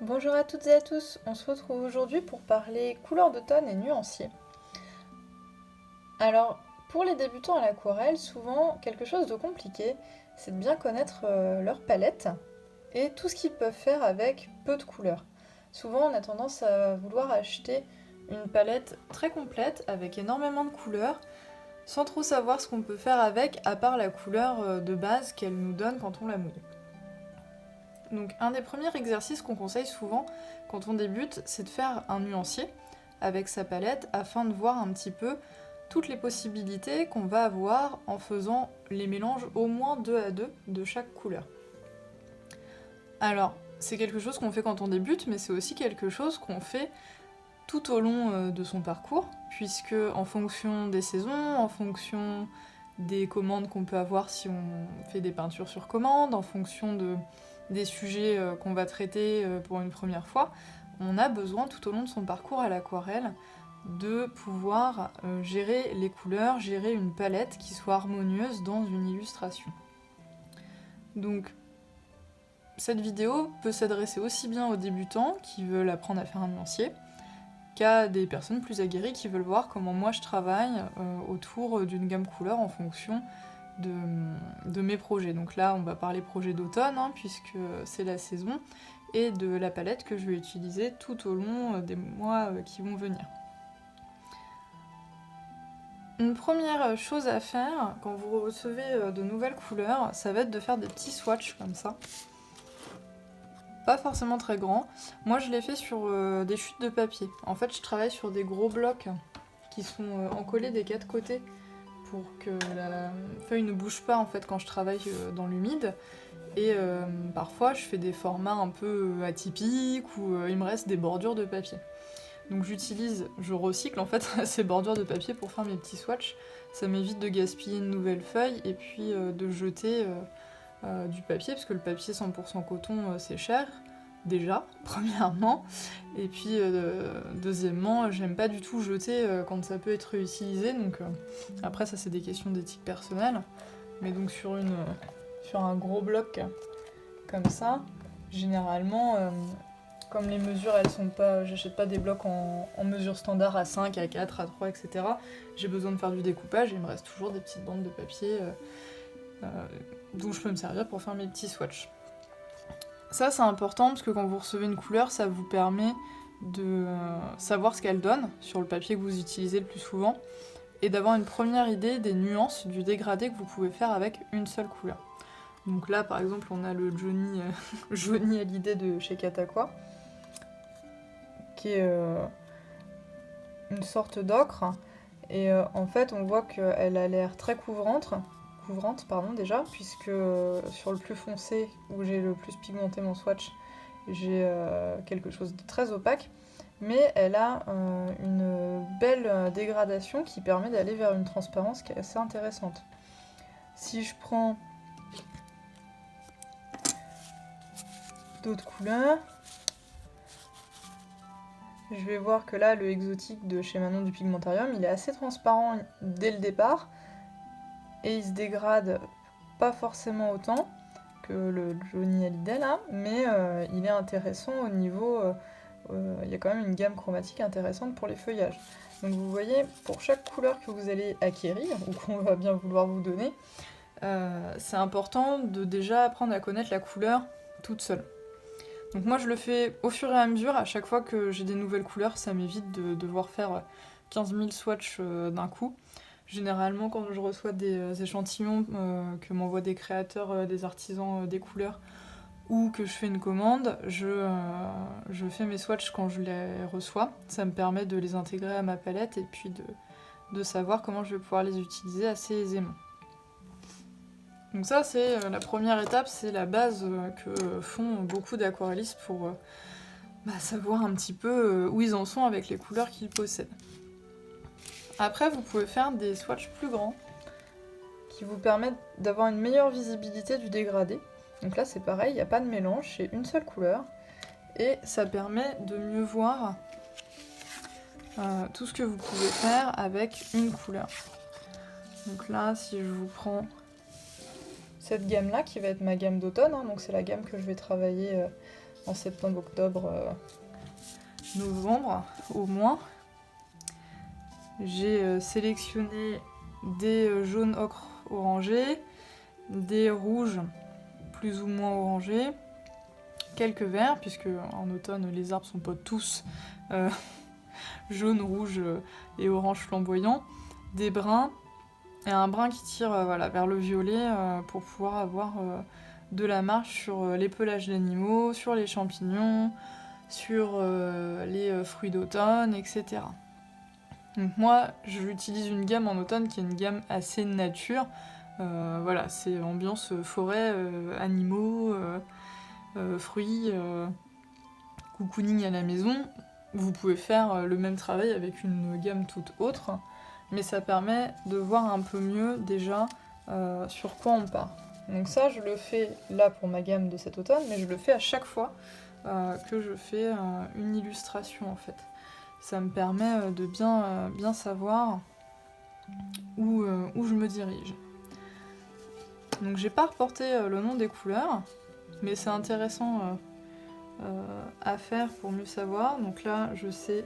Bonjour à toutes et à tous, on se retrouve aujourd'hui pour parler couleurs d'automne et nuanciers. Alors, pour les débutants à l'aquarelle, souvent quelque chose de compliqué, c'est de bien connaître leur palette et tout ce qu'ils peuvent faire avec peu de couleurs. Souvent, on a tendance à vouloir acheter une palette très complète avec énormément de couleurs, sans trop savoir ce qu'on peut faire avec, à part la couleur de base qu'elle nous donne quand on la mouille. Donc un des premiers exercices qu'on conseille souvent quand on débute, c'est de faire un nuancier avec sa palette afin de voir un petit peu toutes les possibilités qu'on va avoir en faisant les mélanges au moins 2 à 2 de chaque couleur. Alors, c'est quelque chose qu'on fait quand on débute, mais c'est aussi quelque chose qu'on fait tout au long de son parcours, puisque en fonction des saisons, en fonction des commandes qu'on peut avoir si on fait des peintures sur commande, en fonction des sujets qu'on va traiter pour une première fois, on a besoin tout au long de son parcours à l'aquarelle de pouvoir gérer les couleurs, gérer une palette qui soit harmonieuse dans une illustration. Donc cette vidéo peut s'adresser aussi bien aux débutants qui veulent apprendre à faire un nuancier, qu'à des personnes plus aguerries qui veulent voir comment moi je travaille autour d'une gamme couleur en fonction de mes projets. Donc là, on va parler projet d'automne, puisque c'est la saison, et de la palette que je vais utiliser tout au long des mois qui vont venir. Une première chose à faire quand vous recevez de nouvelles couleurs, ça va être de faire des petits swatchs comme ça. Pas forcément très grands. Moi, je l'ai fait sur des chutes de papier. En fait, je travaille sur des gros blocs qui sont encollés des quatre côtés pour que la feuille ne bouge pas en fait quand je travaille dans l'humide. Et parfois je fais des formats un peu atypiques où il me reste des bordures de papier. Donc je recycle en fait ces bordures de papier pour faire mes petits swatchs. Ça m'évite de gaspiller une nouvelle feuille et puis de jeter du papier, parce que le papier 100% coton c'est cher, déjà, premièrement. Et puis deuxièmement, j'aime pas du tout jeter quand ça peut être réutilisé, donc après ça c'est des questions d'éthique personnelle. Mais donc sur un gros bloc comme ça, généralement, comme les mesures elles sont pas, j'achète pas des blocs en mesure standard à 5, à 4, à 3, etc. J'ai besoin de faire du découpage et il me reste toujours des petites bandes de papier dont je peux me servir pour faire mes petits swatchs. Ça c'est important parce que quand vous recevez une couleur, ça vous permet de savoir ce qu'elle donne sur le papier que vous utilisez le plus souvent et d'avoir une première idée des nuances du dégradé que vous pouvez faire avec une seule couleur. Donc là par exemple on a le Johnny, Johnny Hallyday de chez Kataqua qui est une sorte d'ocre et en fait on voit qu'elle a l'air très couvrante déjà, puisque sur le plus foncé, où j'ai le plus pigmenté mon swatch, j'ai quelque chose de très opaque, mais elle a une belle dégradation qui permet d'aller vers une transparence qui est assez intéressante. Si je prends d'autres couleurs, je vais voir que là, le exotique de chez Manon du Pigmentarium, il est assez transparent dès le départ, et il se dégrade pas forcément autant que le Johnny Hallyday là, mais il est intéressant au niveau... il y a quand même une gamme chromatique intéressante pour les feuillages. Donc vous voyez, pour chaque couleur que vous allez acquérir, ou qu'on va bien vouloir vous donner, c'est important de déjà apprendre à connaître la couleur toute seule. Donc moi je le fais au fur et à mesure, à chaque fois que j'ai des nouvelles couleurs, ça m'évite de devoir faire 15 000 swatchs d'un coup. Généralement, quand je reçois des échantillons que m'envoient des créateurs, des artisans des couleurs, ou que je fais une commande, je fais mes swatchs quand je les reçois. Ça me permet de les intégrer à ma palette et puis de savoir comment je vais pouvoir les utiliser assez aisément. Donc ça, c'est la première étape, c'est la base que font beaucoup d'aquarellistes pour savoir un petit peu où ils en sont avec les couleurs qu'ils possèdent. Après, vous pouvez faire des swatchs plus grands qui vous permettent d'avoir une meilleure visibilité du dégradé. Donc là, c'est pareil, il n'y a pas de mélange, c'est une seule couleur. Et ça permet de mieux voir tout ce que vous pouvez faire avec une couleur. Donc là, si je vous prends cette gamme-là, qui va être ma gamme d'automne, donc c'est la gamme que je vais travailler en septembre, octobre, novembre au moins. J'ai sélectionné des jaunes ocre orangés, des rouges plus ou moins orangés, quelques verts, puisque en automne les arbres sont pas tous jaunes, rouges et orange flamboyants, des bruns, et un brun qui tire voilà, vers le violet pour pouvoir avoir de la marge sur les pelages d'animaux, sur les champignons, sur les fruits d'automne, etc. Donc moi, j'utilise une gamme en automne qui est une gamme assez nature. Voilà, c'est ambiance forêt, animaux, fruits, cocooning à la maison. Vous pouvez faire le même travail avec une gamme toute autre, mais ça permet de voir un peu mieux déjà sur quoi on part. Donc ça, je le fais là pour ma gamme de cet automne, mais je le fais à chaque fois que je fais une illustration en fait. Ça me permet de bien savoir où je me dirige. Donc j'ai pas reporté le nom des couleurs, mais c'est intéressant à faire pour mieux savoir. Donc là, je sais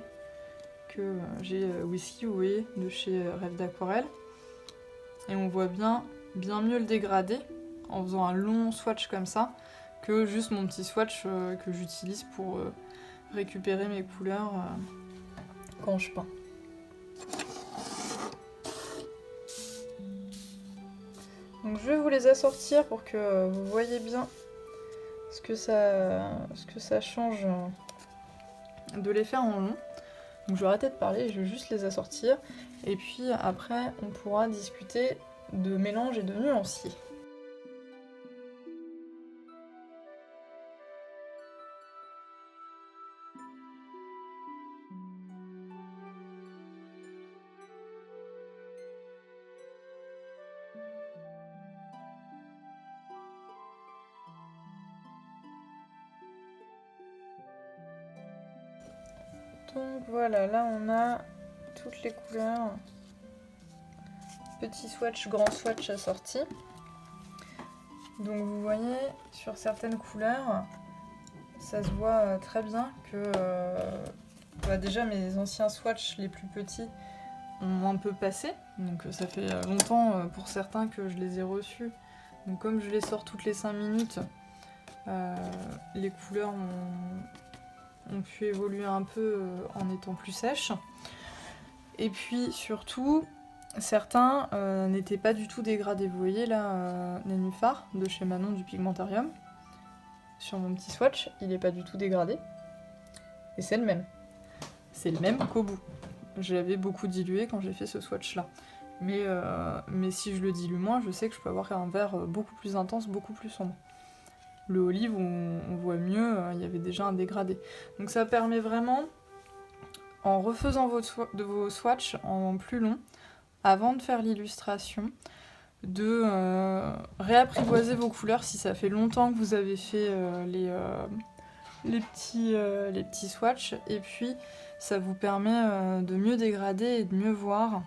que j'ai Whisky Way de chez Rêve d'Aquarelle. Et on voit bien mieux le dégradé en faisant un long swatch comme ça que juste mon petit swatch que j'utilise pour récupérer mes couleurs quand je peins. Donc je vais vous les assortir pour que vous voyez bien ce que ça change de les faire en long. Donc je vais arrêter de parler, je vais juste les assortir. Et puis après, on pourra discuter de mélange et de nuancier. Donc voilà, là on a toutes les couleurs. Petit swatch, grand swatch assorti. Donc vous voyez, sur certaines couleurs, ça se voit très bien que déjà mes anciens swatchs les plus petits ont un peu passé. Donc ça fait longtemps pour certains que je les ai reçus. Donc comme je les sors toutes les 5 minutes, les couleurs ont pu évoluer un peu en étant plus sèches. Et puis surtout, certains n'étaient pas du tout dégradés. Vous voyez là, Nénuphar de chez Manon du Pigmentarium. Sur mon petit swatch, il n'est pas du tout dégradé. Et c'est le même. C'est le même qu'au bout. Je l'avais beaucoup dilué quand j'ai fait ce swatch là. Mais si je le dilue moins, je sais que je peux avoir un vert beaucoup plus intense, beaucoup plus sombre. Le olive, on voit mieux, il y avait déjà un dégradé. Donc ça permet vraiment, en refaisant vos swatchs en plus long, avant de faire l'illustration, de réapprivoiser vos couleurs si ça fait longtemps que vous avez fait les petits swatchs. Et puis ça vous permet de mieux dégrader et de mieux voir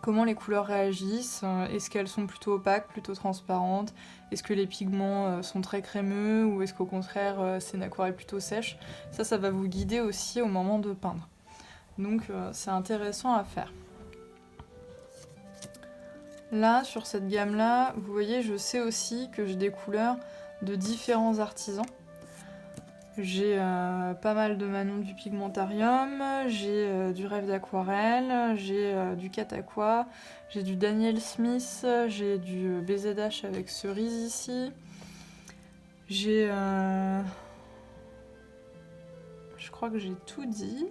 comment les couleurs réagissent. Est-ce qu'elles sont plutôt opaques, plutôt transparentes? Est-ce que les pigments sont très crémeux ou est-ce qu'au contraire c'est une aquarelle plutôt sèche? Ça va vous guider aussi au moment de peindre. Donc c'est intéressant à faire. Là, sur cette gamme-là, vous voyez, je sais aussi que j'ai des couleurs de différents artisans. J'ai pas mal de Manon du Pigmentarium, j'ai du Rêve d'Aquarelle, j'ai du Cat Aqua, j'ai du Daniel Smith, j'ai du BZH avec cerise ici. J'ai... Je crois que j'ai tout dit.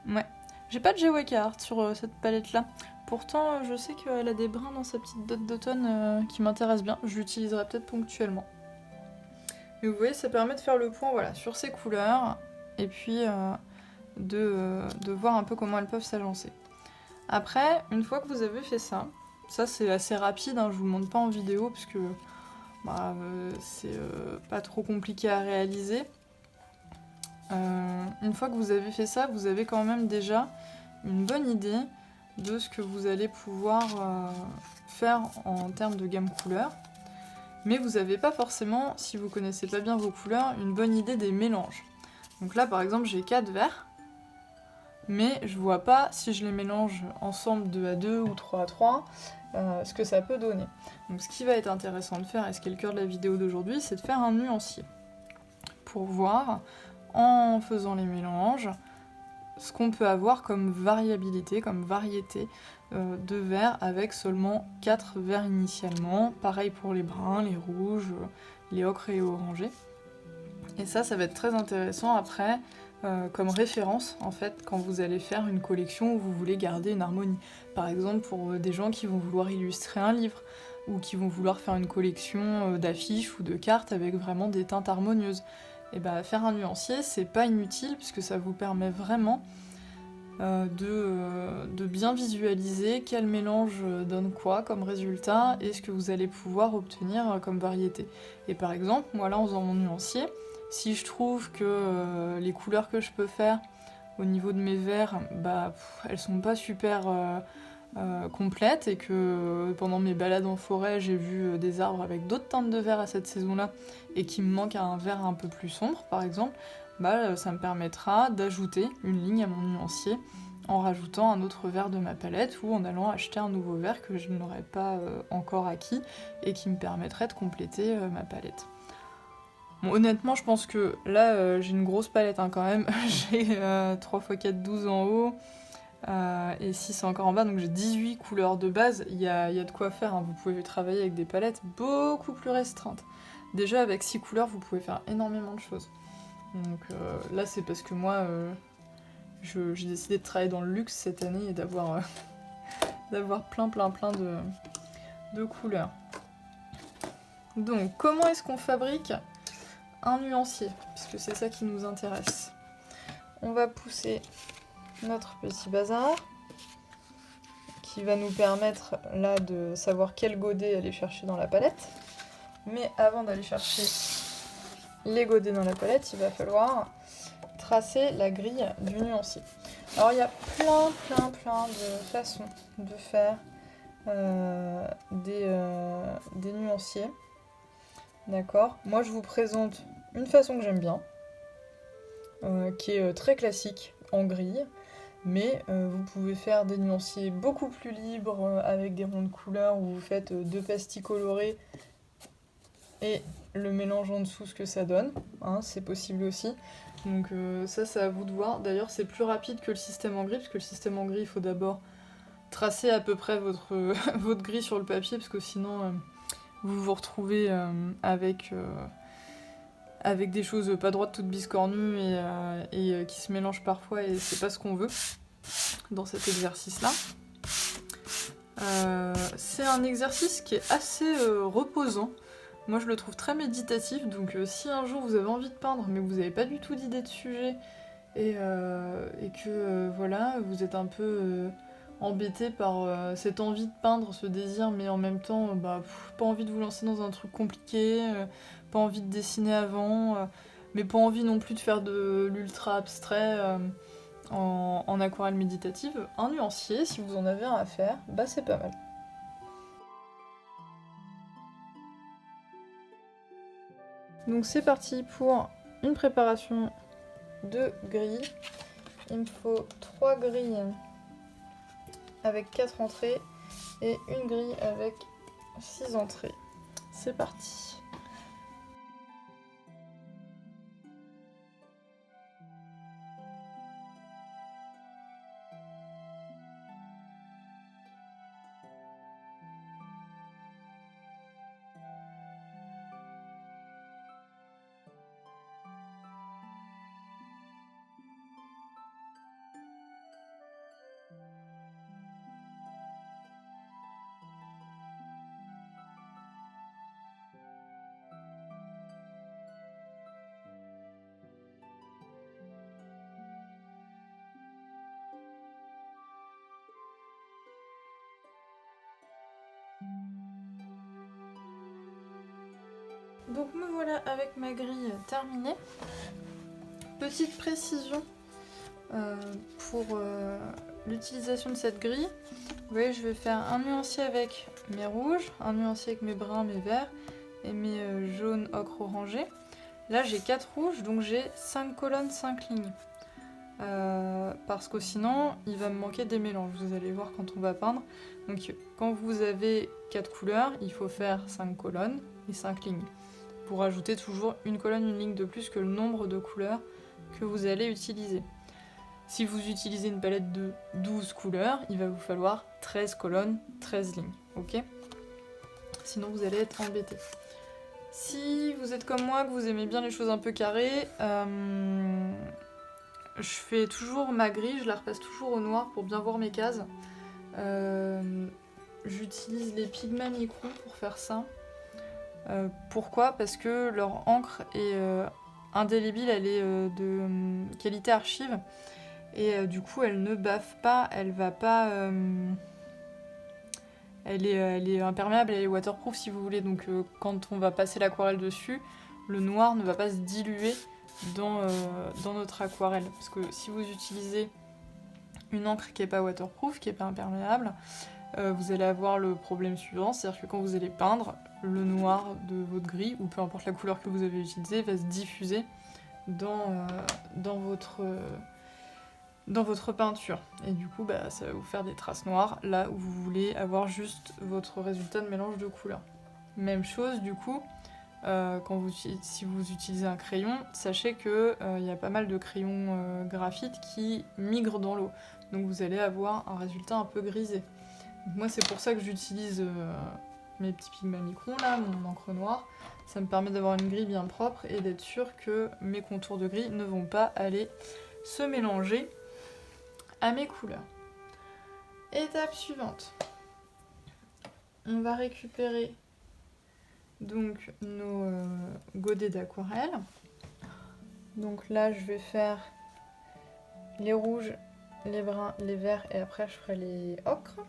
Ouais. J'ai pas de Jaweka Art sur cette palette-là. Pourtant, je sais qu'elle a des brins dans sa petite dot d'automne qui m'intéressent bien. Je l'utiliserai peut-être ponctuellement. Et vous voyez, ça permet de faire le point voilà, sur ces couleurs et puis de voir un peu comment elles peuvent s'agencer. Après, une fois que vous avez fait ça c'est assez rapide, hein, je vous montre pas en vidéo parce que c'est pas trop compliqué à réaliser. Une fois que vous avez fait ça, vous avez quand même déjà une bonne idée de ce que vous allez pouvoir faire en termes de gamme couleur. mais vous n'avez pas forcément, si vous connaissez pas bien vos couleurs, une bonne idée des mélanges. Donc là par exemple j'ai 4 verts, mais je vois pas si je les mélange ensemble 2 à 2 ou 3 à 3, ce que ça peut donner. Donc ce qui va être intéressant de faire, et ce qui est le cœur de la vidéo d'aujourd'hui, c'est de faire un nuancier. Pour voir, en faisant les mélanges, ce qu'on peut avoir comme variabilité, comme variété de verts avec seulement 4 verts initialement. Pareil pour les bruns, les rouges, les ocres et les orangés. Et ça va être très intéressant après comme référence en fait quand vous allez faire une collection où vous voulez garder une harmonie. Par exemple pour des gens qui vont vouloir illustrer un livre ou qui vont vouloir faire une collection d'affiches ou de cartes avec vraiment des teintes harmonieuses. Et bah faire un nuancier c'est pas inutile puisque ça vous permet vraiment de bien visualiser quel mélange donne quoi comme résultat et ce que vous allez pouvoir obtenir comme variété. Et par exemple, moi là en faisant mon nuancier, si je trouve que les couleurs que je peux faire au niveau de mes verres, elles sont pas super complètes et que pendant mes balades en forêt j'ai vu des arbres avec d'autres teintes de vert à cette saison-là et qu'il me manque un vert un peu plus sombre par exemple, ça me permettra d'ajouter une ligne à mon nuancier en rajoutant un autre vert de ma palette ou en allant acheter un nouveau vert que je n'aurais pas encore acquis et qui me permettrait de compléter ma palette. Bon, honnêtement, je pense que là, j'ai une grosse palette quand même. J'ai 3x4, 12 en haut et 6 encore en bas, donc j'ai 18 couleurs de base. Il y a de quoi faire, hein. Vous pouvez travailler avec des palettes beaucoup plus restreintes. Déjà, avec 6 couleurs, vous pouvez faire énormément de choses. Donc là, c'est parce que moi, j'ai décidé de travailler dans le luxe cette année et d'avoir plein de couleurs. Donc, comment est-ce qu'on fabrique un nuancier, puisque c'est ça qui nous intéresse. On va pousser notre petit bazar qui va nous permettre là de savoir quel godet aller chercher dans la palette. Mais avant d'aller chercher les godets dans la palette, il va falloir tracer la grille du nuancier. Alors il y a plein de façons de faire des nuanciers. D'accord. Moi, je vous présente une façon que j'aime bien, qui est très classique en grille, mais vous pouvez faire des nuanciers beaucoup plus libres, avec des ronds de couleurs, où vous faites 2 pastilles colorées et le mélange en dessous, ce que ça donne, hein, c'est possible aussi. Donc ça, c'est à vous de voir. D'ailleurs, c'est plus rapide que le système en grille, parce que le système en grille, il faut d'abord tracer à peu près votre, votre grille sur le papier, parce que sinon... vous vous retrouvez avec des choses pas droites, toutes biscornues et qui se mélangent parfois et c'est pas ce qu'on veut dans cet exercice-là. C'est un exercice qui est assez reposant. Moi je le trouve très méditatif, donc si un jour vous avez envie de peindre mais vous n'avez pas du tout d'idée de sujet et que voilà, vous êtes un peu... embêté par cette envie de peindre, ce désir, mais en même temps, pas envie de vous lancer dans un truc compliqué, pas envie de dessiner avant, mais pas envie non plus de faire de l'ultra abstrait en aquarelle méditative. Un nuancier, si vous en avez un à faire, c'est pas mal. Donc c'est parti pour une préparation de grilles. Il me faut 3 grilles avec 4 entrées et une grille avec 6 entrées. C'est parti. Donc me voilà avec ma grille terminée. Petite précision pour l'utilisation de cette grille. Vous voyez, je vais faire un nuancier avec mes rouges, un nuancier avec mes bruns, mes verts, et mes jaunes, ocre, orangé. Là j'ai 4 rouges, donc j'ai 5 colonnes, 5 lignes. Parce que sinon il va me manquer des mélanges, vous allez voir quand on va peindre. Donc quand vous avez 4 couleurs, il faut faire 5 colonnes et 5 lignes. Pour ajouter toujours une colonne, une ligne de plus que le nombre de couleurs que vous allez utiliser. Si vous utilisez une palette de 12 couleurs, il va vous falloir 13 colonnes, 13 lignes, ok? Sinon vous allez être embêté. Si vous êtes comme moi, que vous aimez bien les choses un peu carrées, je fais toujours ma grille, je la repasse toujours au noir pour bien voir mes cases. J'utilise les pigments microns pour faire ça. Pourquoi ? Parce que leur encre est indélébile, elle est de qualité archive. Et du coup, elle ne baffe pas, elle va pas... elle est imperméable, elle est waterproof si vous voulez. Donc quand on va passer l'aquarelle dessus, le noir ne va pas se diluer dans notre aquarelle. Parce que si vous utilisez une encre qui n'est pas waterproof, qui n'est pas imperméable, vous allez avoir le problème suivant, c'est-à-dire que quand vous allez peindre, le noir de votre gris, ou peu importe la couleur que vous avez utilisée, va se diffuser dans votre peinture. Et du coup, ça va vous faire des traces noires, là où vous voulez avoir juste votre résultat de mélange de couleurs. Même chose, du coup, si vous utilisez un crayon, sachez qu'il y a pas mal de crayons graphite qui migrent dans l'eau. Donc vous allez avoir un résultat un peu grisé. Donc moi, c'est pour ça que j'utilise mes petits pigments microns, là, mon encre noire. Ça me permet d'avoir une grille bien propre et d'être sûr que mes contours de grille ne vont pas aller se mélanger à mes couleurs. Étape suivante. On va récupérer donc nos godets d'aquarelle. Donc là, je vais faire les rouges, les bruns, les verts et après je ferai les ocres.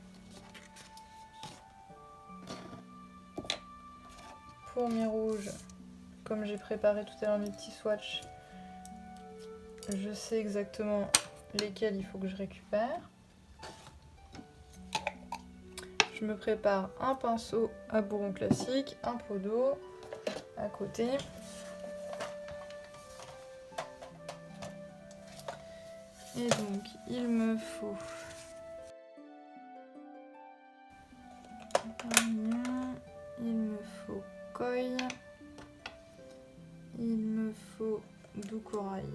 Pour mes rouges, comme j'ai préparé tout à l'heure mes petits swatchs, je sais exactement lesquels il faut que je récupère. Je me prépare un pinceau à bourron classique, un pot d'eau à côté. Et donc il me faut Koi, il me faut Doux Corail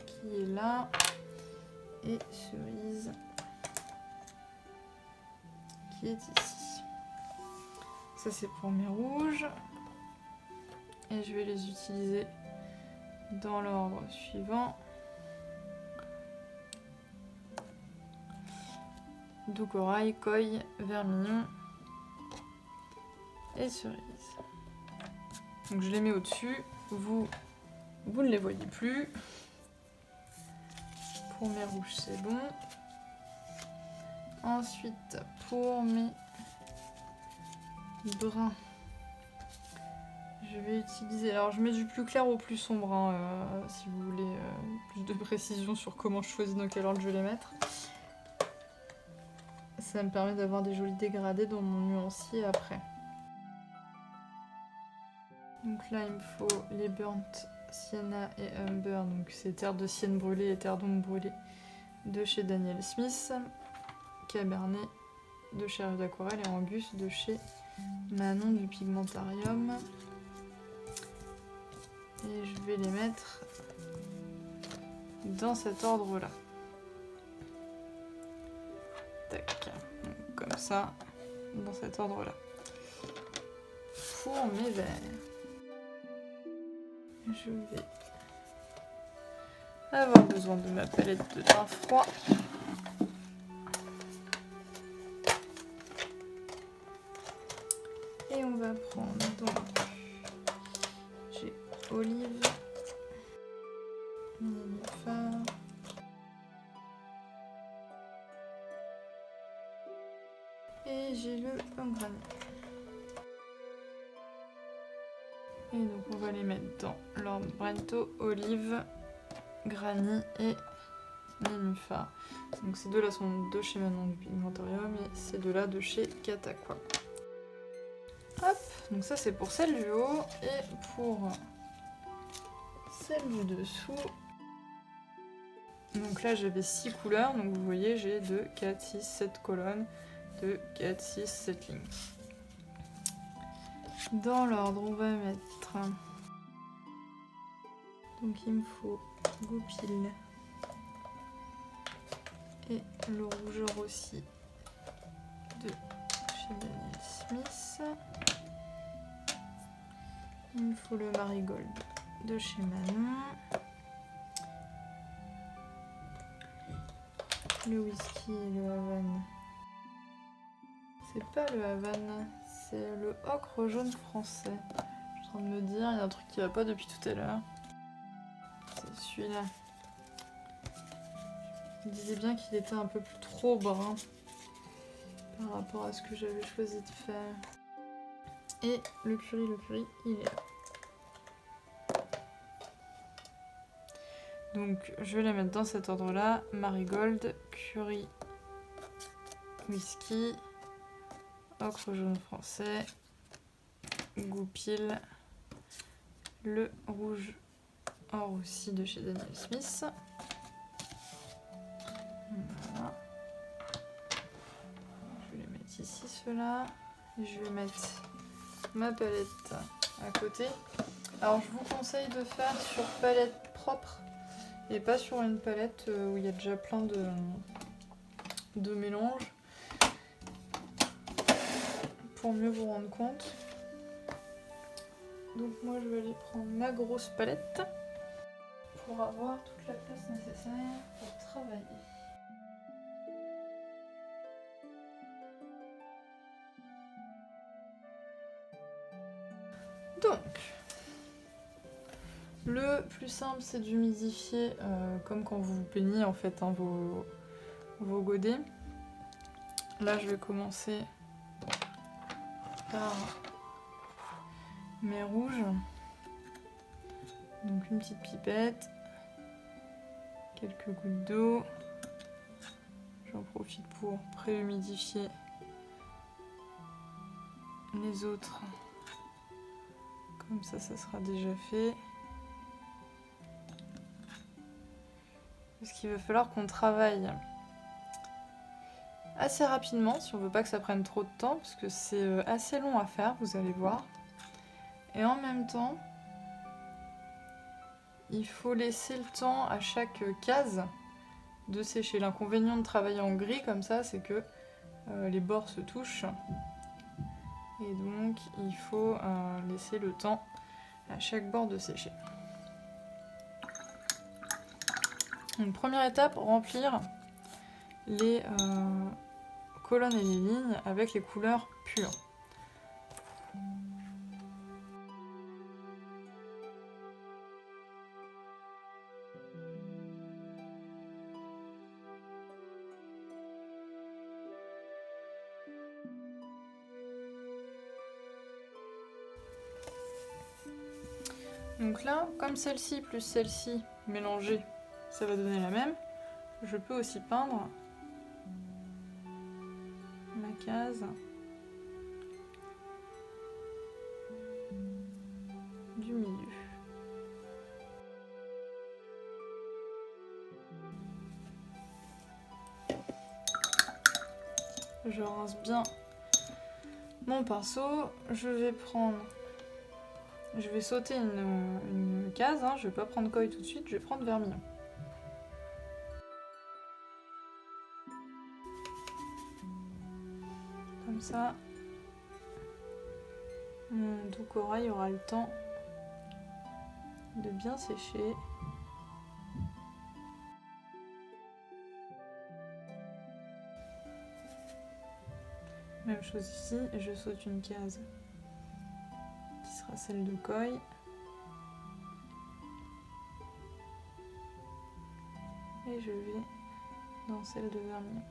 qui est là et Cerise qui est ici. Ça c'est pour mes rouges et je vais les utiliser dans l'ordre suivant. Doux Corail, Koi, Vermillon et Cerise. Donc je les mets au-dessus, vous ne les voyez plus. Pour mes rouges c'est bon. Ensuite pour mes bruns, je vais utiliser, alors je mets du plus clair au plus sombre hein, si vous voulez plus de précision sur comment je choisis dans quel ordre je vais les mettre. Ça me permet d'avoir des jolis dégradés dans mon nuancier après. Donc là il me faut les Burnt Sienna et Umber, donc c'est terre de sienne brûlée et terre d'ombre brûlée de chez Daniel Smith, Cabernet de chez Rue d'Aquarelle et Angus de chez Manon du Pigmentarium. Et je vais les mettre dans cet ordre là. Tac, donc comme ça, dans cet ordre là. Pour mes verres, je vais avoir besoin de ma palette de teint froid. Et on va prendre donc, j'ai Olive, Nénuphar, et j'ai le Pomegranate. Et donc on va les mettre dans l'ordre Brento, Olive, Granny et Nénuphar. Donc ces deux là sont de chez Manon du Pigmentarium et ces deux là de chez Cataqua. Hop, Donc ça c'est pour celle du haut et pour celle du dessous. Donc là j'avais 6 couleurs, donc vous voyez j'ai 2, 4, 6, 7 colonnes, 2, 4, 6, 7 lignes. Dans l'ordre on va mettre... Donc il me faut Goupil et le rougeur aussi de chez Daniel Smith. Il me faut le Marigold de chez Manon. Le whisky et le Havane. C'est pas le Havane, c'est le ocre jaune français. Je suis en train de me dire, il y a un truc qui va pas depuis tout à l'heure. C'est celui-là. Je me disais bien qu'il était un peu plus trop brun par rapport à ce que j'avais choisi de faire. Et le curry, il est là. Donc je vais les mettre dans cet ordre-là. Marigold, curry, whisky, ocre jaune français, Goupil, le rouge or aussi de chez Daniel Smith. Voilà. Je vais les mettre ici, ceux-là. Et je vais mettre ma palette à côté. Alors je vous conseille de faire sur palette propre et pas sur une palette où il y a déjà plein de mélanges pour mieux vous rendre compte. Donc moi je vais aller prendre ma grosse palette pour avoir toute la place nécessaire pour travailler. Donc, le plus simple c'est d'humidifier comme quand vous peignez en fait hein, vos godets. Là je vais commencer par mes rouges. Donc une petite pipette, quelques gouttes d'eau. J'en profite pour pré-humidifier les autres. Comme ça sera déjà fait. Parce qu'il va falloir qu'on travaille assez rapidement si on veut pas que ça prenne trop de temps, parce que c'est assez long à faire, vous allez voir. Et en même temps, il faut laisser le temps à chaque case de sécher. L'inconvénient de travailler en gris comme ça, c'est que les bords se touchent. Et donc, il faut laisser le temps à chaque bord de sécher. Donc, première étape, remplir les colonnes et les lignes avec les couleurs pures. Donc là, comme celle-ci plus celle-ci mélangées, ça va donner la même, je peux aussi peindre ma case du milieu. Je rince bien mon pinceau, je vais sauter une case, hein. Je vais pas prendre colle tout de suite, je vais prendre vermillon. Comme ça, mon doux corail aura le temps de bien sécher. Même chose ici, je saute une case qui sera celle de coille. Et je vais dans celle de vermillon.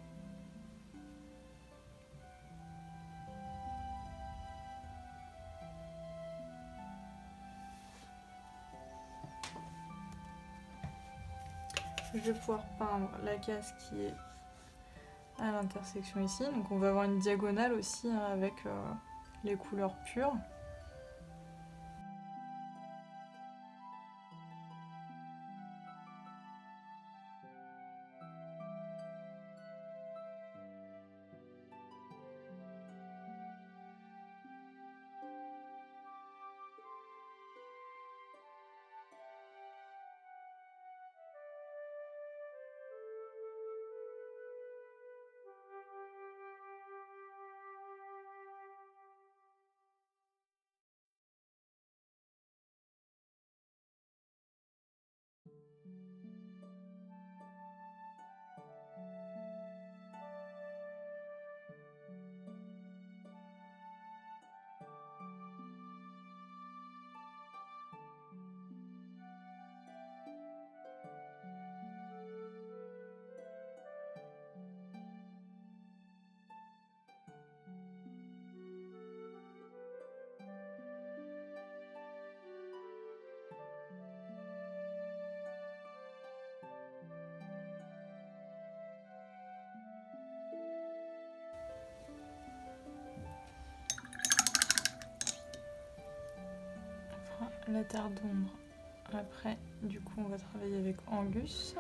Je vais pouvoir peindre la case qui est à l'intersection ici. Donc on va avoir une diagonale aussi hein, avec les couleurs pures. la terre d'ombre. Après, du coup, on va travailler avec Angus.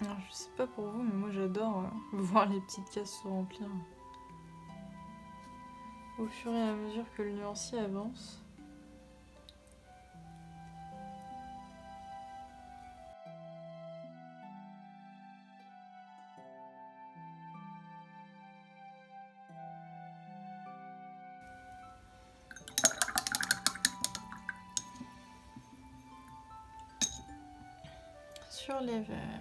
Alors, je sais pas pour vous, mais moi j'adore voir les petites cases se remplir au fur et à mesure que le nuancier avance. Sur les verres.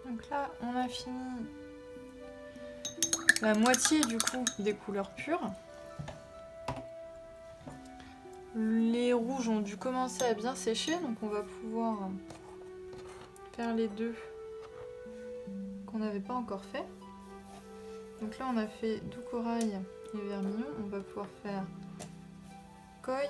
Donc là, on a fini la moitié du coup des couleurs pures. Les rouges ont dû commencer à bien sécher, donc on va pouvoir faire les deux qu'on n'avait pas encore fait. Donc là, on a fait doux corail et vermillon. On va pouvoir faire coille.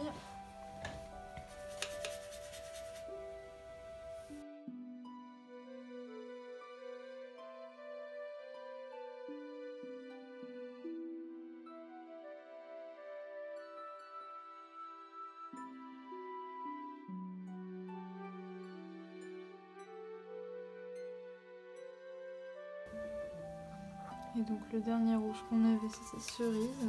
Et donc le dernier rouge qu'on avait, c'est cerise.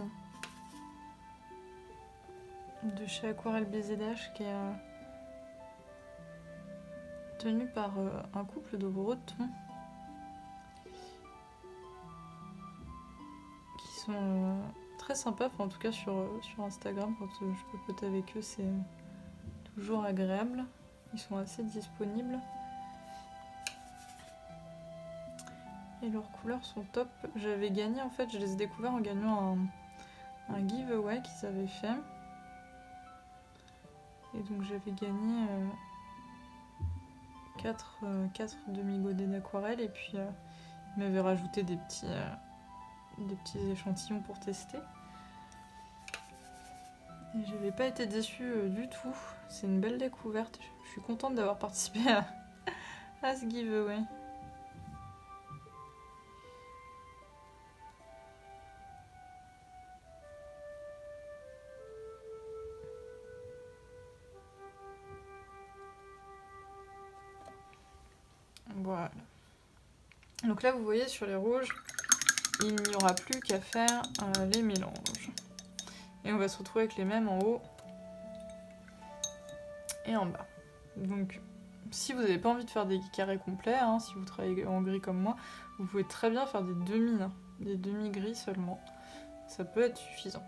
De chez Aquarelle BZH qui est tenu par un couple de Bretons. Qui sont très sympas, enfin, en tout cas sur Instagram, quand je papote avec eux, c'est toujours agréable. Ils sont assez disponibles. Et leurs couleurs sont top. J'avais gagné, en fait, je les ai découverts en gagnant un giveaway qu'ils avaient fait. Et donc j'avais gagné 4 demi-godets d'aquarelle et puis ils m'avaient rajouté des petits échantillons pour tester. Et j'avais pas été déçue du tout. C'est une belle découverte. Je suis contente d'avoir participé à ce giveaway. Voilà. Donc là, vous voyez sur les rouges, il n'y aura plus qu'à faire les mélanges. Et on va se retrouver avec les mêmes en haut et en bas. Donc, si vous n'avez pas envie de faire des carrés complets, hein, si vous travaillez en gris comme moi, vous pouvez très bien faire des demi-gris seulement. Ça peut être suffisant.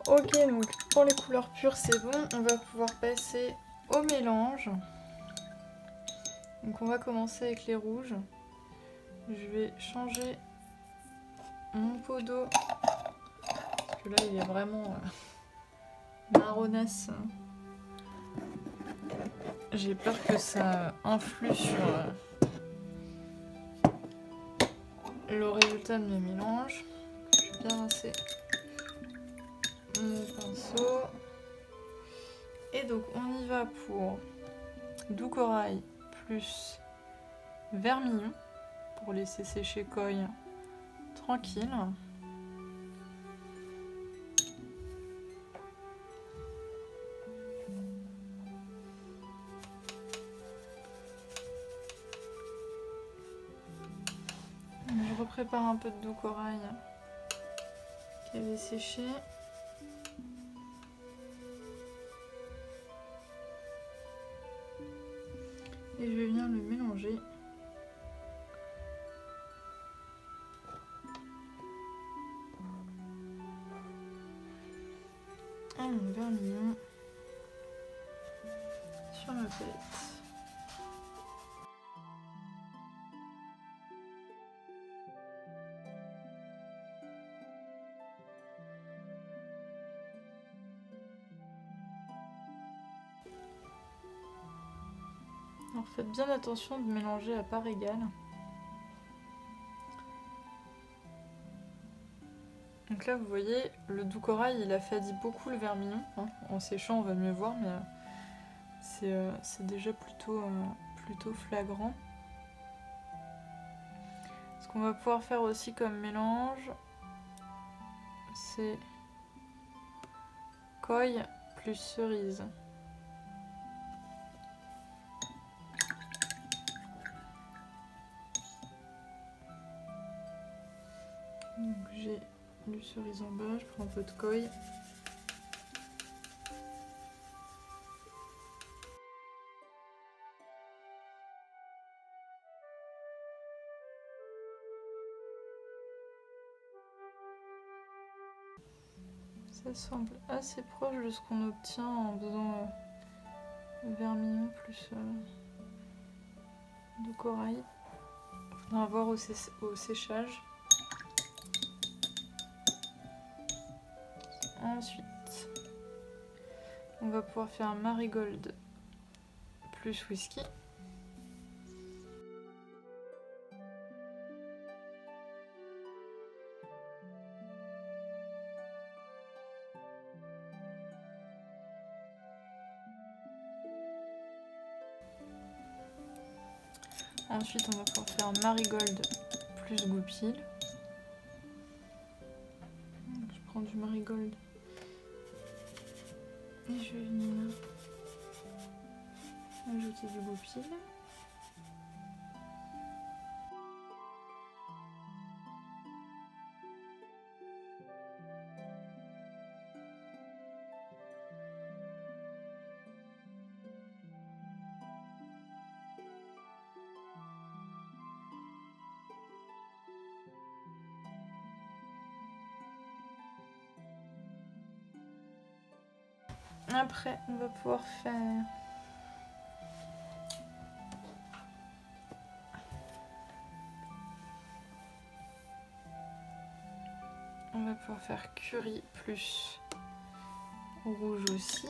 Ok, donc pour les couleurs pures, c'est bon. On va pouvoir passer au mélange. Donc on va commencer avec les rouges. Je vais changer mon pot d'eau. Parce que là, il est vraiment marronasse. J'ai peur que ça influe sur le résultat de mes mélanges. Je vais bien rincer mon pinceau. Et donc on y va pour doux corail plus vermillon pour laisser sécher Koi tranquille. Je reprépare un peu de doux corail qui avait séché. Et je vais venir le mélanger. À mon vermillon sur ma palette. Alors faites bien attention de mélanger à part égale. Donc là vous voyez, le doux corail il affadit beaucoup le vermillon. Hein. En séchant on va mieux voir, mais c'est déjà plutôt flagrant. Ce qu'on va pouvoir faire aussi comme mélange, c'est Koi plus cerise. Donc j'ai du cerise en bas, je prends un peu de Koi. Ça semble assez proche de ce qu'on obtient en faisant vermillon plus de corail. Il faudra voir au séchage. Ensuite, on va pouvoir faire un marigold plus whisky. Ensuite, on va pouvoir faire un marigold plus goupil. Je prends du marigold et je vais venir ajouter du goupil. Après, on va pouvoir faire curry plus rouge aussi.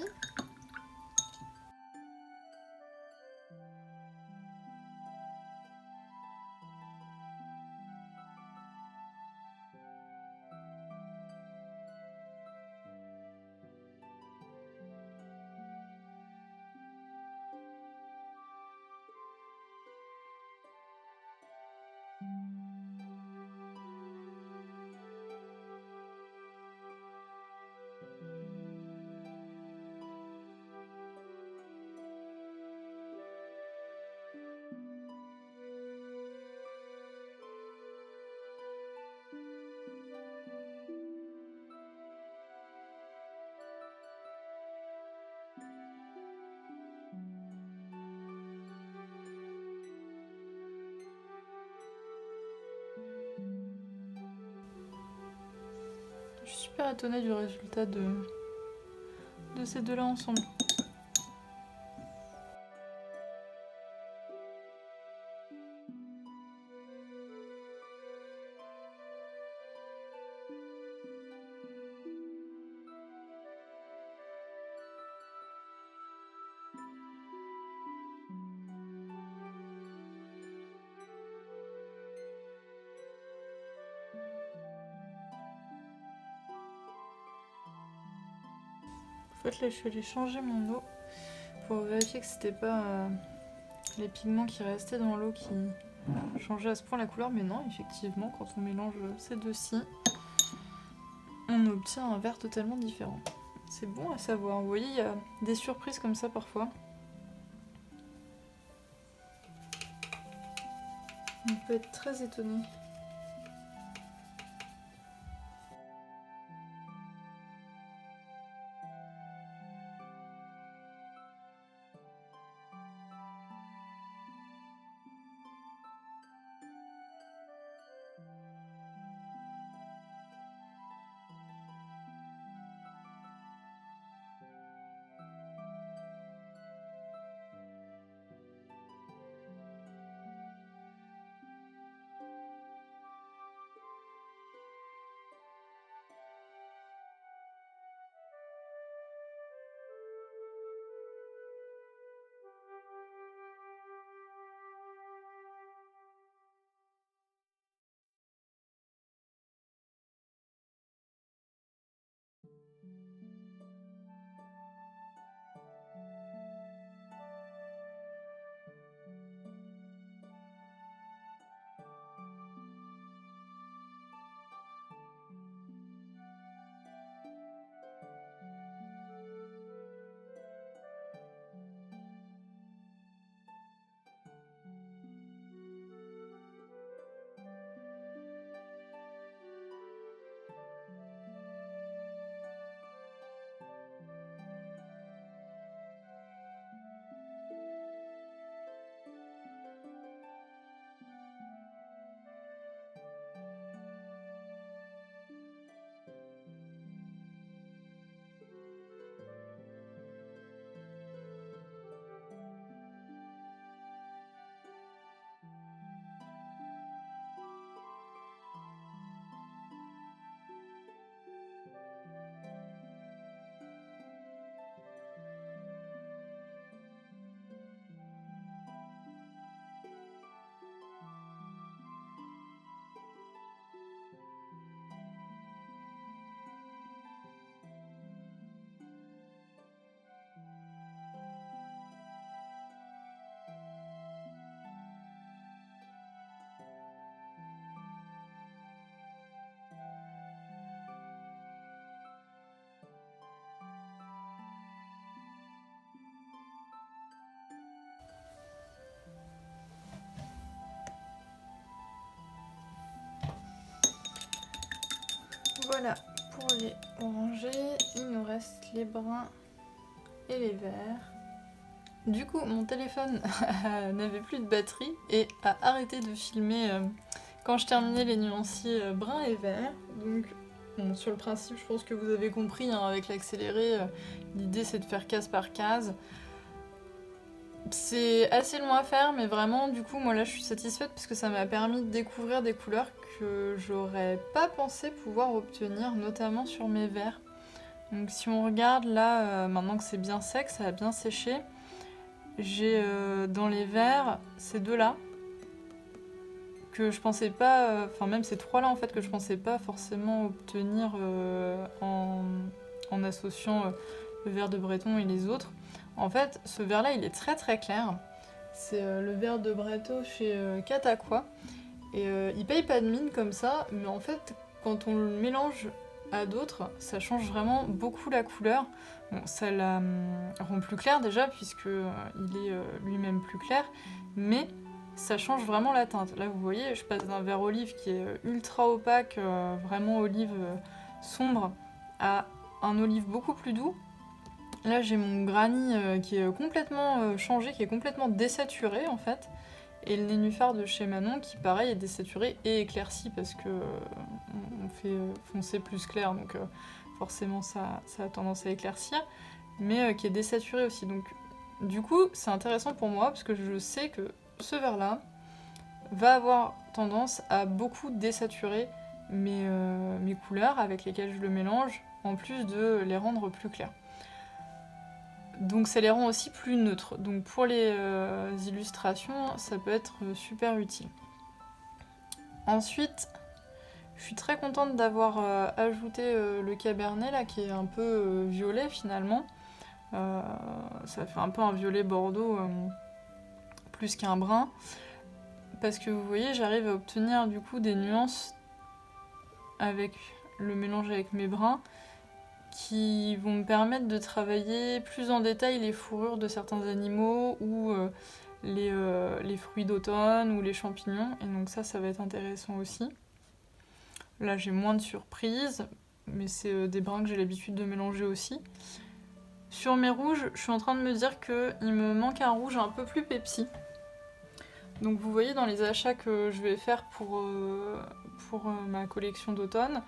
super étonnée du résultat de ces deux-là ensemble. En fait, là, je suis allée changer mon eau pour vérifier que c'était pas les pigments qui restaient dans l'eau qui changeaient à ce point la couleur. Mais non, effectivement, quand on mélange ces deux-ci, on obtient un vert totalement différent. C'est bon à savoir. Vous voyez, il y a des surprises comme ça parfois. On peut être très étonné. Voilà, pour les orangés, il nous reste les bruns et les verts. Du coup, mon téléphone n'avait plus de batterie et a arrêté de filmer quand je terminais les nuanciers bruns et verts. Donc, bon, sur le principe, je pense que vous avez compris, hein, avec l'accéléré, l'idée c'est de faire case par case. C'est assez long à faire, mais vraiment, du coup, moi là je suis satisfaite parce que ça m'a permis de découvrir des couleurs que j'aurais pas pensé pouvoir obtenir, notamment sur mes verts. Donc si on regarde là, maintenant que c'est bien sec, ça a bien séché, j'ai dans les verts ces deux-là, que je pensais pas, enfin même ces trois-là en fait, que je pensais pas forcément obtenir en associant le vert de Breton et les autres. En fait, ce vert-là, il est très très clair. C'est le vert de Breton chez Cataqua. Et il paye pas de mine comme ça, mais en fait, quand on le mélange à d'autres, ça change vraiment beaucoup la couleur. Bon, ça la rend plus claire déjà, puisque il est lui-même plus clair, mais ça change vraiment la teinte. Là, vous voyez, je passe d'un vert olive qui est ultra opaque, vraiment olive sombre, à un olive beaucoup plus doux. Là, j'ai mon granit qui est complètement changé, qui est complètement désaturé en fait. Et le nénuphar de chez Manon qui, pareil, est désaturé et éclairci parce que on fait foncé plus clair, donc forcément ça a tendance à éclaircir, mais qui est désaturé aussi. Donc du coup, c'est intéressant pour moi, parce que je sais que ce verre-là va avoir tendance à beaucoup désaturer mes couleurs avec lesquelles je le mélange, en plus de les rendre plus clairs. Donc ça les rend aussi plus neutres. Donc pour les illustrations, ça peut être super utile. Ensuite, je suis très contente d'avoir ajouté le cabernet là, qui est un peu violet finalement. Ça fait un peu un violet bordeaux plus qu'un brun. Parce que vous voyez, j'arrive à obtenir du coup des nuances avec le mélange avec mes bruns qui vont me permettre de travailler plus en détail les fourrures de certains animaux ou les fruits d'automne ou les champignons. Et donc ça va être intéressant aussi. Là, j'ai moins de surprises, mais c'est des bruns que j'ai l'habitude de mélanger aussi. Sur mes rouges, je suis en train de me dire qu'il me manque un rouge un peu plus Pepsi. Donc vous voyez dans les achats que je vais faire pour ma collection d'automne,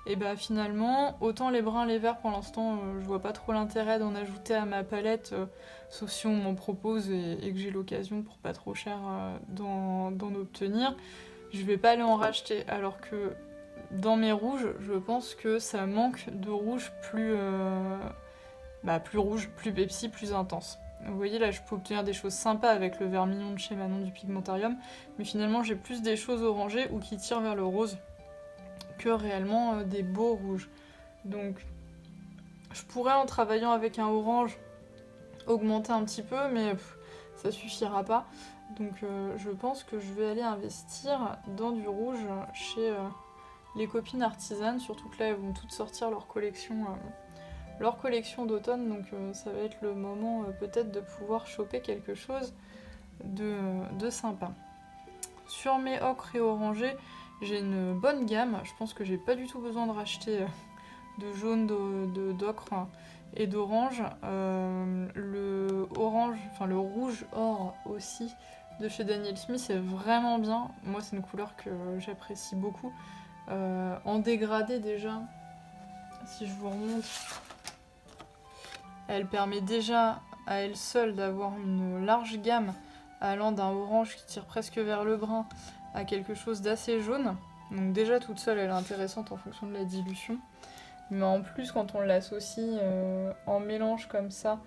et bah finalement, autant les bruns, les verts pour l'instant, je vois pas trop l'intérêt d'en ajouter à ma palette, sauf si on m'en propose et que j'ai l'occasion pour pas trop cher d'en obtenir. Je vais pas aller en racheter, alors que dans mes rouges, je pense que ça manque de rouge plus rouge, plus Pepsi, plus intense. Vous voyez là, je peux obtenir des choses sympas avec le vermillon de chez Manon du Pigmentarium, mais finalement j'ai plus des choses orangées ou qui tirent vers le rose que réellement des beaux rouges. Donc je pourrais, en travaillant avec un orange, augmenter un petit peu, mais ça suffira pas. Donc je pense que je vais aller investir dans du rouge chez les copines artisanes, surtout que là elles vont toutes sortir leur collection d'automne, donc ça va être le moment peut-être de pouvoir choper quelque chose de sympa. Sur mes ocres et orangés, j'ai une bonne gamme. Je pense que j'ai pas du tout besoin de racheter de jaune, d'ocre et d'orange. Le rouge or aussi de chez Daniel Smith est vraiment bien. Moi, c'est une couleur que j'apprécie beaucoup. En dégradé déjà, si je vous remonte, elle permet déjà à elle seule d'avoir une large gamme allant d'un orange qui tire presque vers le brun à quelque chose d'assez jaune. Donc déjà toute seule elle est intéressante en fonction de la dilution. Mais en plus quand on l'associe en mélange comme ça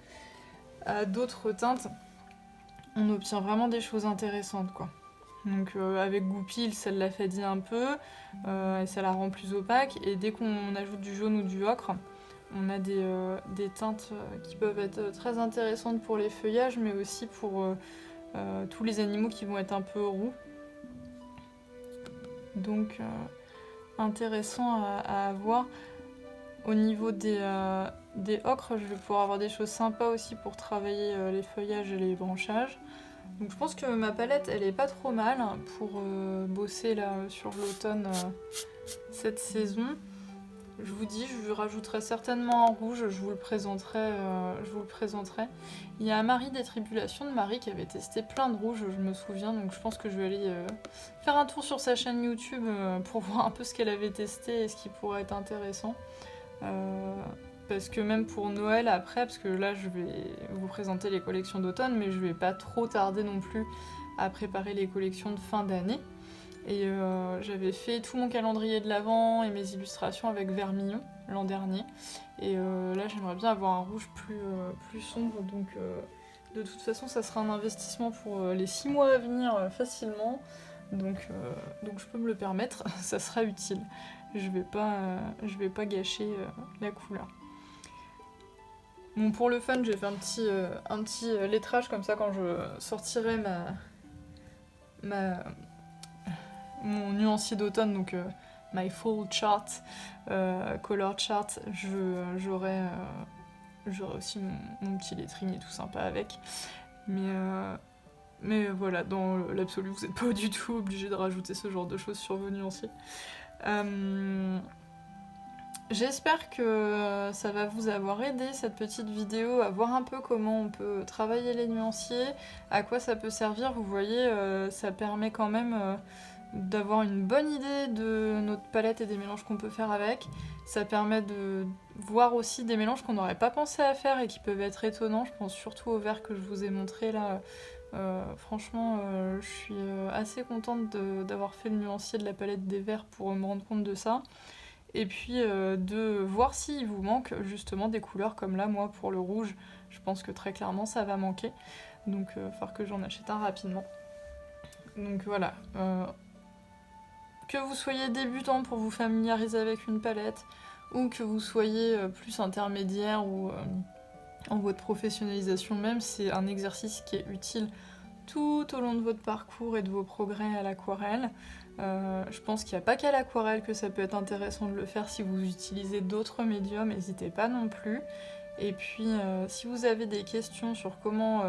à d'autres teintes, on obtient vraiment des choses intéressantes quoi. Donc avec Goupil ça l'affadit un peu et ça la rend plus opaque. Et dès qu'on ajoute du jaune ou du ocre, on a des teintes qui peuvent être très intéressantes pour les feuillages, mais aussi pour tous les animaux qui vont être un peu roux. Donc intéressant à avoir. Au niveau des ocres, je vais pouvoir avoir des choses sympas aussi pour travailler les feuillages et les branchages. Donc je pense que ma palette elle est pas trop mal pour bosser là sur l'automne cette saison. Je vous dis, je rajouterai certainement un rouge, je vous le présenterai. Il y a Marie des Tribulations de Marie qui avait testé plein de rouges, je me souviens, donc je pense que je vais aller faire un tour sur sa chaîne YouTube pour voir un peu ce qu'elle avait testé et ce qui pourrait être intéressant. Parce que même pour Noël après, parce que là je vais vous présenter les collections d'automne, mais je vais pas trop tarder non plus à préparer les collections de fin d'année. Et j'avais fait tout mon calendrier de l'Avent et mes illustrations avec Vermillon l'an dernier. Et là j'aimerais bien avoir un rouge plus sombre, donc de toute façon ça sera un investissement pour les 6 mois à venir facilement. Donc je peux me le permettre, ça sera utile. Je vais pas gâcher la couleur. Bon, pour le fun, j'ai fait un petit lettrage comme ça quand je sortirai mon nuancier d'automne, donc my full chart, color chart, j'aurai aussi mon petit lettering et tout sympa avec. Mais voilà, dans l'absolu, vous n'êtes pas du tout obligé de rajouter ce genre de choses sur vos nuanciers. J'espère que ça va vous avoir aidé cette petite vidéo à voir un peu comment on peut travailler les nuanciers, à quoi ça peut servir. Vous voyez, ça permet quand même d'avoir une bonne idée de notre palette et des mélanges qu'on peut faire avec. Ça permet de voir aussi des mélanges qu'on n'aurait pas pensé à faire et qui peuvent être étonnants. Je pense surtout au vert que je vous ai montré là. Franchement, je suis assez contente d'avoir fait le nuancier de la palette des verts pour me rendre compte de ça. Et puis de voir s'il vous manque justement des couleurs comme là, moi pour le rouge, je pense que très clairement ça va manquer. Donc il va falloir que j'en achète un rapidement. Donc voilà. Que vous soyez débutant pour vous familiariser avec une palette, ou que vous soyez plus intermédiaire ou en votre professionnalisation même, c'est un exercice qui est utile tout au long de votre parcours et de vos progrès à l'aquarelle. Je pense qu'il n'y a pas qu'à l'aquarelle que ça peut être intéressant de le faire. Si vous utilisez d'autres médiums, n'hésitez pas non plus. Et puis si vous avez des questions sur comment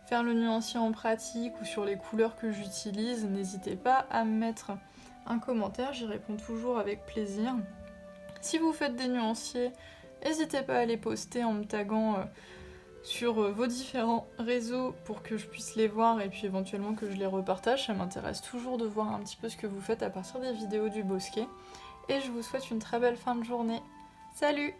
faire le nuancier en pratique ou sur les couleurs que j'utilise, n'hésitez pas à me mettre un commentaire, j'y réponds toujours avec plaisir. Si vous faites des nuanciers, n'hésitez pas à les poster en me taguant sur vos différents réseaux pour que je puisse les voir et puis éventuellement que je les repartage. Ça m'intéresse toujours de voir un petit peu ce que vous faites à partir des vidéos du Bosquet. Et je vous souhaite une très belle fin de journée. Salut!